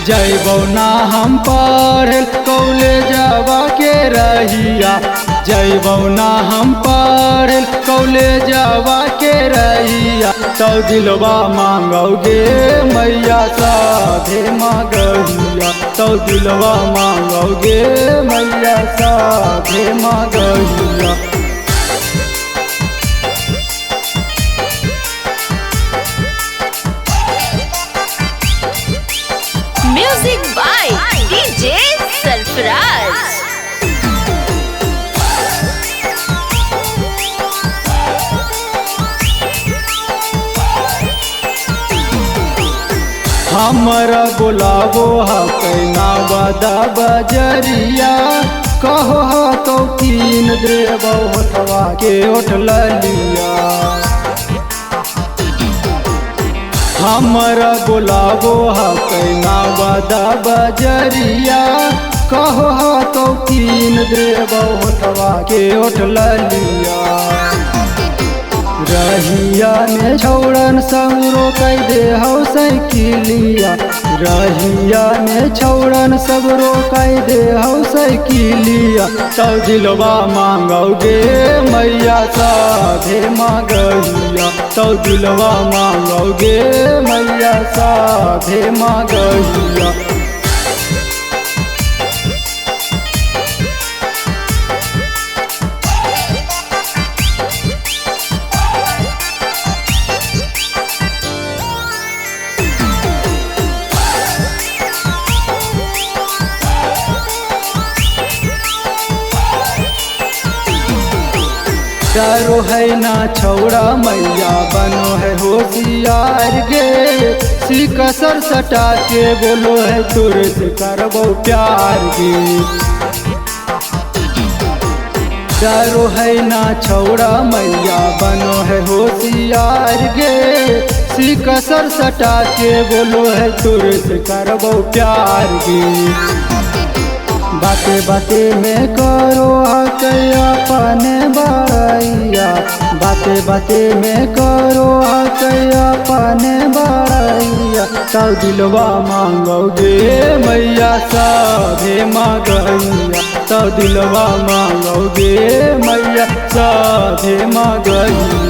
जैबौ ना हम पढ़े कॉलेजवा के रहिया, जैबौ ना हम पढ़े कॉलेजवा के रहिया। तो दिलवा मांगोगे मैया साधे मांगहिया, तो दिलवा मांगोगे मैया साधे मांगहिया। Music by DJ Sarfaraz. हमरा बुलावो कैना बदा बजरिया, कहो तो कीन देबौ होठवा के होठ लिया। हमरा बुलावो कैना बदा बजरिया, कहो तो कीन देबौ होठवा के होठ लिया। रहिया में छौड़न सगरो कई दे हौ साइकिलिया, रहिया में छौड़न सगरो कई दे हौ साइकिलिया। तो दिलवा मांगोगे मैया साधे मांगहिया, तो दिलवा मांगोगे मैया साधे मांगहिया। डरो है ना छौड़ा मैया बनो है होशियार गे, सिकसर सटा के बोलो है तुरंत करबो प्यार गे। डरो है ना छौड़ा मैया बनो है होशियार गे, सिकसर सटा के बोलो है तुरंत करबो प्यार गे। बाते बाते में करो हकया पाने बारैया, बाते बाते में करो हकया पाने बारैया। तो दिलवा मांगोगे मैया साधे मांगहिया, तो दिलवा मांगोगे मैया साधे मांगहिया।